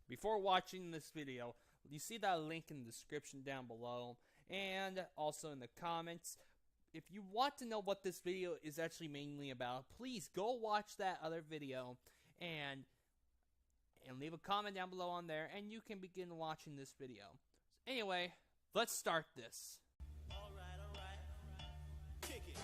before watching this video, you see that link in the description down below and also in the comments. If you want to know what this video is actually mainly about, please go watch that other video and leave a comment down below on there, and you can begin watching this video. Anyway, let's start this. Alright. Kick it.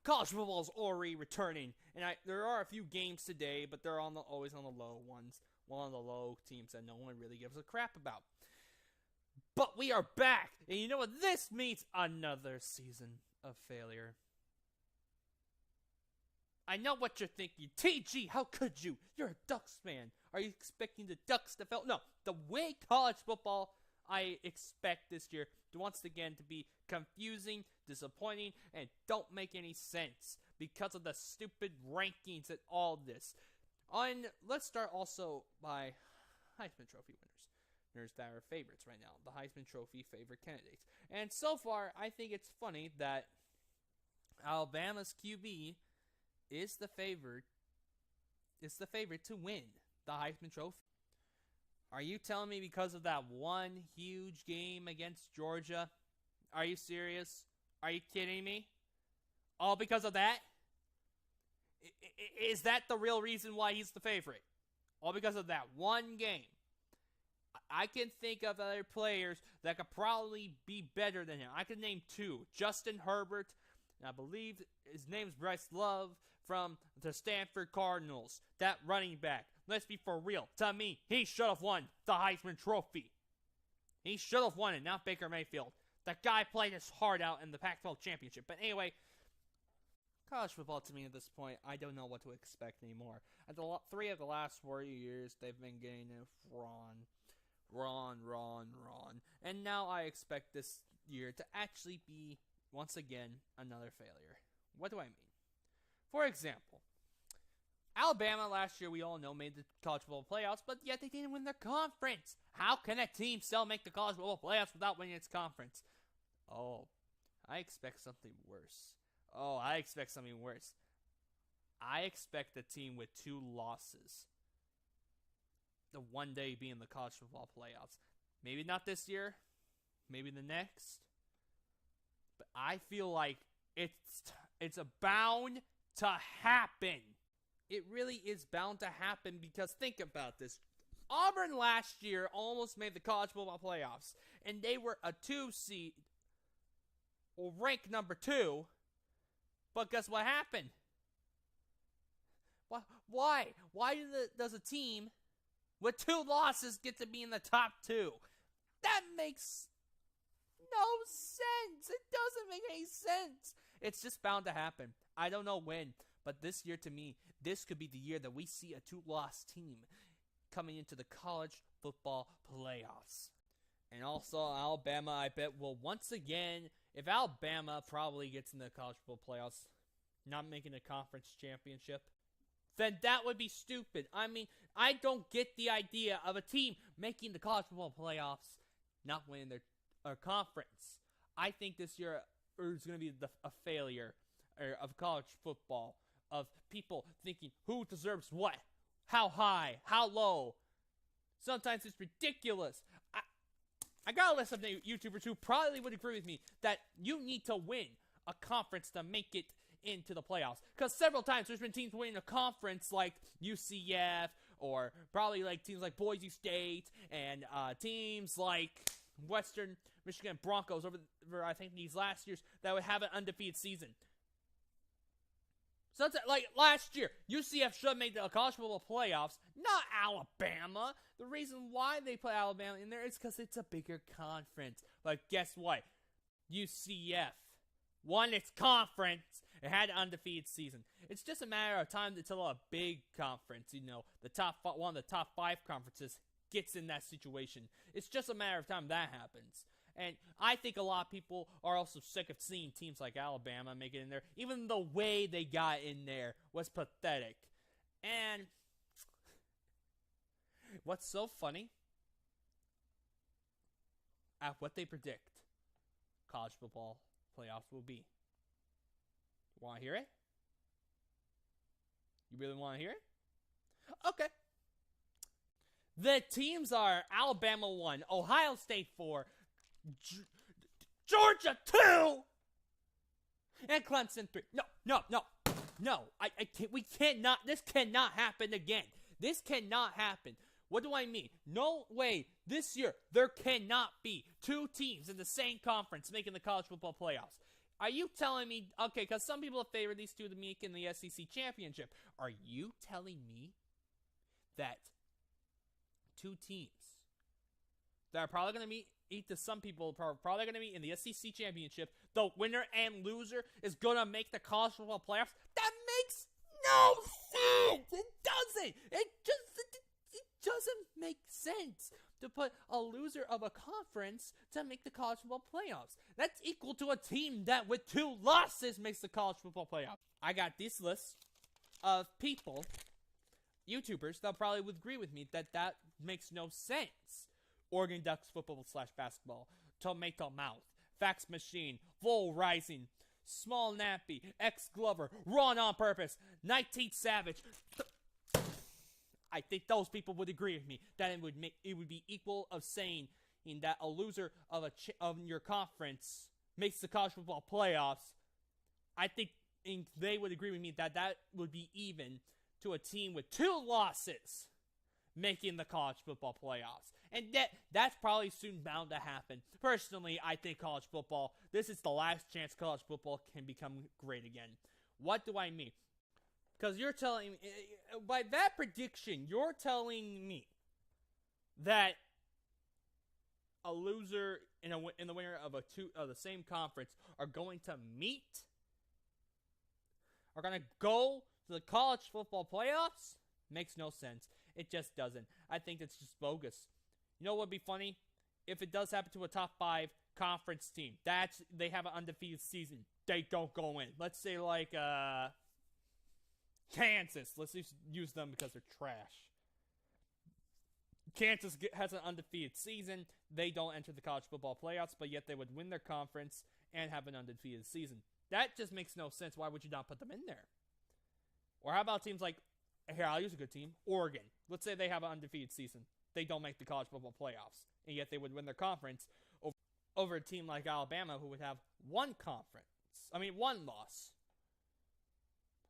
College football is already returning, and there are a few games today, but they're always on the low ones. One of the low teams that no one really gives a crap about. But we are back, and you know what this means? Another season of failure. I know what you're thinking. TG, how could you? You're a Ducks fan. Are you expecting the Ducks to fail? No, the way college football I expect this year to once again to be confusing, disappointing, and don't make any sense because of the stupid rankings and all this. Let's start also by Heisman Trophy winners that are favorites right now, the Heisman Trophy favorite candidates. And so far, I think it's funny that Alabama's QB is the favorite to win the Heisman Trophy. Are you telling me because of that one huge game against Georgia? Are you serious? Are you kidding me? All because of that? Is that the real reason why he's the favorite? All because of that one game? I can think of other players that could probably be better than him. I can name two. Justin Herbert, and I believe his name's Bryce Love from the Stanford Cardinals. That running back. Let's be for real. To me, he should have won the Heisman Trophy. He should have won it, not Baker Mayfield. That guy played his heart out in the Pac-12 championship. But anyway, college football to me at this point, I don't know what to expect anymore. At the 3 of the last 4 years, they've been getting it wrong. And now I expect this year to actually be, once again, another failure. What do I mean? For example, Alabama last year, we all know, made the college football playoffs, but yet they didn't win their conference. How can a team still make the college football playoffs without winning its conference? Oh, I expect something worse. I expect a team with 2 losses. The one day being the college football playoffs. Maybe not this year. Maybe the next. But I feel like it's bound to happen. It really is bound to happen because think about this. Auburn last year almost made the college football playoffs, and they were a 2 seed, or ranked number 2. But guess what happened? Why? Why does a team with 2 losses get to be in the top 2? That makes no sense. It doesn't make any sense. It's just bound to happen. I don't know when, but this year to me, this could be the year that we see a 2-loss team coming into the college football playoffs. And also Alabama, I bet, will once again, if Alabama probably gets in the college football playoffs, not making a conference championship, then that would be stupid. I mean, I don't get the idea of a team making the college football playoffs, not winning their conference. I think this year is going to be a failure of college football, of people thinking who deserves what, how high, how low. Sometimes it's ridiculous. I got a list of YouTubers who probably would agree with me that you need to win a conference to make it into the playoffs. Because several times there's been teams winning a conference like UCF, or probably like teams like Boise State, and teams like Western Michigan Broncos over I think these last years that would have an undefeated season. So that's like last year, UCF should have made the college football playoffs, not Alabama. The reason why they put Alabama in there is because it's a bigger conference. But guess what? UCF won its conference. It had an undefeated season. It's just a matter of time until a big conference, one of the top 5 conferences gets in that situation. It's just a matter of time that happens. And I think a lot of people are also sick of seeing teams like Alabama make it in there. Even the way they got in there was pathetic. And what's so funny, at what they predict college football playoffs will be. Want to hear it? You really want to hear it? Okay. The teams are Alabama 1, Ohio State 4, Georgia 2, and Clemson 3. No. I can't. We cannot. This cannot happen again. This cannot happen. What do I mean? No way. This year, there cannot be two teams in the same conference making the college football playoffs. Are you telling me, okay, because some people have favored these two to make in the SEC championship. Are you telling me that two teams that are probably going to meet to some people, probably going to meet in the SEC championship, the winner and loser is going to make the college football playoffs? That makes no sense. It doesn't. It doesn't make sense to put a loser of a conference to make the college football playoffs. That's equal to a team that with 2 losses makes the college football playoffs. I got this list of people, YouTubers, that probably would agree with me that makes no sense. Oregon Ducks football / basketball, Tomato Mouth, Fax Machine, Vol Rising, Small Nappy, X Glover, Run on Purpose, 19th Savage. I think those people would agree with me that it would be equal of saying that a loser of your conference makes the college football playoffs. I think they would agree with me that would be even to a team with 2 losses making the college football playoffs. And that's probably soon bound to happen. Personally, I think college football, this is the last chance college football can become great again. What do I mean? Because you're telling me, by that prediction, you're telling me that a loser and the winner of the same conference are going to go to the college football playoffs? Makes no sense. It just doesn't. I think it's just bogus. You know what would be funny? If it does happen to a top 5 conference team, they have an undefeated season, they don't go in. Let's say like Kansas. Let's just use them because they're trash. Kansas has an undefeated season. They don't enter the college football playoffs, but yet they would win their conference and have an undefeated season. That just makes no sense. Why would you not put them in there? Or how about teams like, here, I'll use a good team, Oregon. Let's say they have an undefeated season. They don't make the college football playoffs, and yet they would win their conference over a team like Alabama who would have one loss.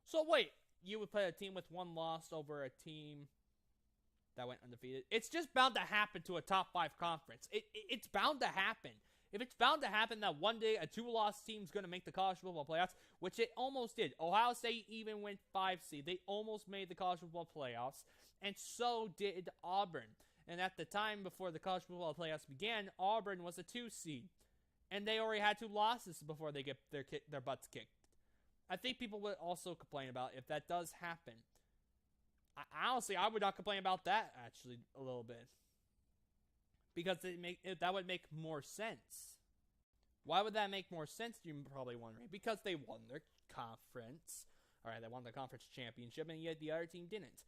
So wait, you would play a team with 1 loss over a team that went undefeated? It's just bound to happen to a top 5 conference. It's bound to happen. If it's bound to happen that one day a 2-loss team is going to make the college football playoffs, which it almost did. Ohio State even went 5 seed. They almost made the college football playoffs, and so did Auburn. And at the time before the college football playoffs began, Auburn was a 2 seed, and they already had 2 losses before they get their butts kicked. I think people would also complain about if that does happen. Honestly, I would not complain about that, actually, a little bit. Because that would make more sense. Why would that make more sense, you're probably wondering? Because they won their conference. Alright, they won the conference championship, and yet the other team didn't.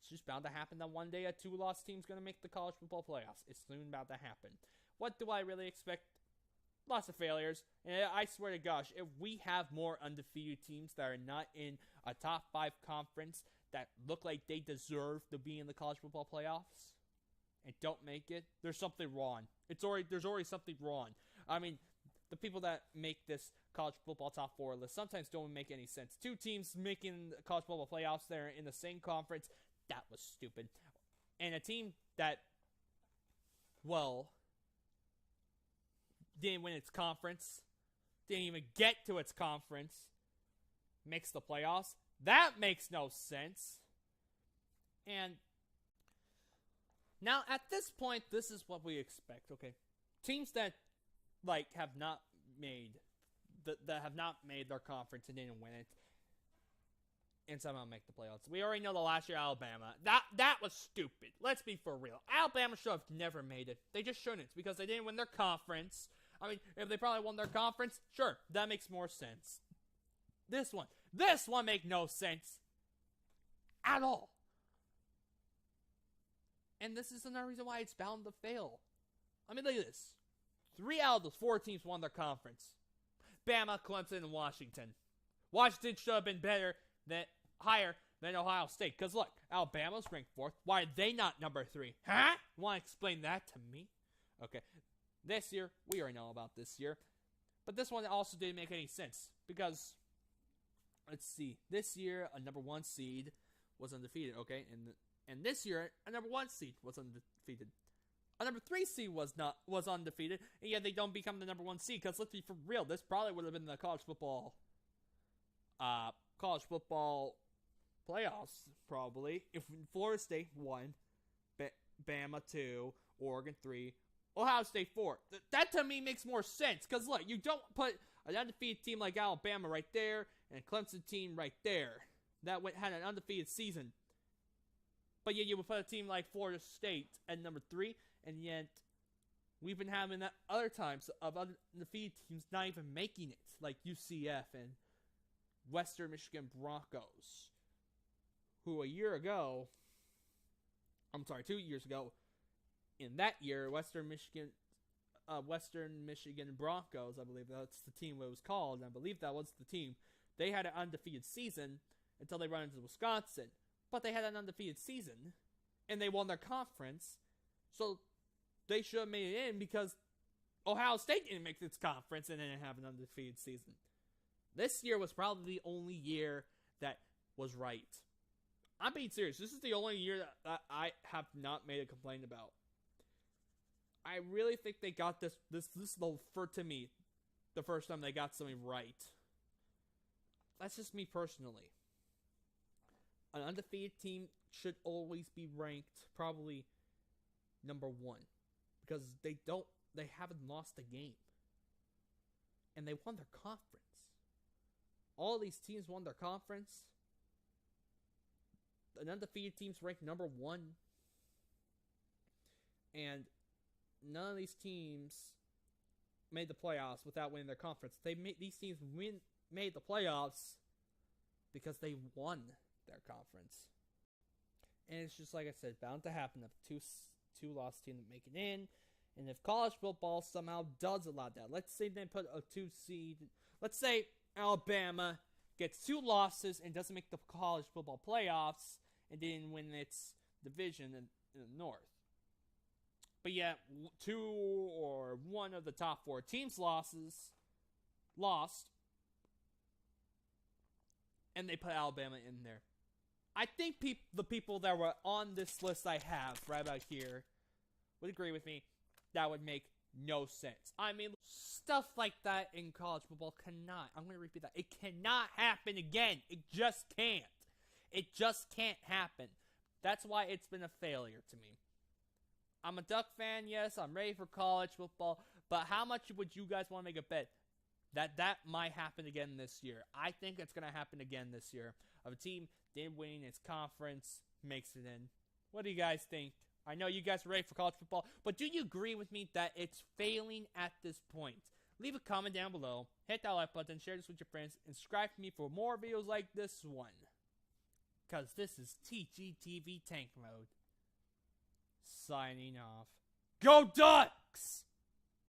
It's just bound to happen that one day a 2-loss team's going to make the college football playoffs. It's soon about to happen. What do I really expect? Lots of failures. And I swear to gosh, if we have more undefeated teams that are not in a top 5 conference that look like they deserve to be in the college football playoffs and don't make it, there's something wrong. There's already something wrong. I mean, the people that make this college football top 4 list sometimes don't make any sense. 2 teams making the college football playoffs, they're in the same conference. That was stupid. And a team that, well, didn't win its conference, didn't even get to its conference, makes the playoffs. That makes no sense. And now, at this point, this is what we expect, okay? Teams that, have not made their conference and didn't win it, and somehow make the playoffs. We already know the last year Alabama. That was stupid. Let's be for real. Alabama should have never made it. They just shouldn't, because they didn't win their conference. I mean, if they probably won their conference, sure, that makes more sense. This one make no sense at all. And this is another reason why it's bound to fail. I mean, look at this. 3 out of those 4 teams won their conference. Bama, Clemson, and Washington. Washington should have been higher than Ohio State. Because look, Alabama's ranked 4th. Why are they not number 3? Huh? Want to explain that to me? Okay. This year, we already know about this year. But this one also didn't make any sense. Because, let's see. This year, a number 1 seed was undefeated, okay? And this year, a number 1 seed was undefeated. A number 3 seed was undefeated, and yet they don't become the number 1 seed. Because let's be for real, this probably would have been the college football playoffs, probably, if Florida State won, Bama 2, Oregon 3, Ohio State 4. That to me makes more sense. Because look, you don't put an undefeated team like Alabama right there, and a Clemson team right there that had an undefeated season. But yet you would put a team like Florida State at number 3, and yet we've been having that other times of undefeated teams not even making it, like UCF and Western Michigan Broncos, who 2 years ago, in that year, Western Michigan Broncos, I believe that's the team it was called, and I believe that was the team. They had an undefeated season until they run into Wisconsin. But they had an undefeated season, and they won their conference, so they should have made it in because Ohio State didn't make its conference and didn't have an undefeated season. This year was probably the only year that was right. I'm being serious. This is the only year that I have not made a complaint about. I really think they got this is to me, the first time they got something right. That's just me personally. An undefeated team should always be ranked probably number 1 because they haven't lost a game. And they won their conference. All these teams won their conference. An undefeated team's ranked number 1. And none of these teams made the playoffs without winning their conference. These teams made the playoffs because they won their conference. And it's just like I said, bound to happen if two lost teams make it in. And if college football somehow does allow that, let's say they put a 2 seed, let's say Alabama gets 2 losses and doesn't make the college football playoffs and didn't win its division in the North. But yet, 2 or 1 of the top 4 teams lost, and they put Alabama in there. I think the people that were on this list I have right about here would agree with me. That would make no sense. I mean, stuff like that in college football cannot. I'm going to repeat that. It cannot happen again. It just can't. It just can't happen. That's why it's been a failure to me. I'm a Duck fan, yes. I'm ready for college football. But how much would you guys want to make a bet that might happen again this year? I think it's going to happen again this year. Of a team didn't win its conference, makes it in. What do you guys think? I know you guys are ready for college football, but do you agree with me that it's failing at this point? Leave a comment down below, hit that like button, share this with your friends, and subscribe to me for more videos like this one. Because this is TGTV Tank Mode. Signing off. Go Ducks!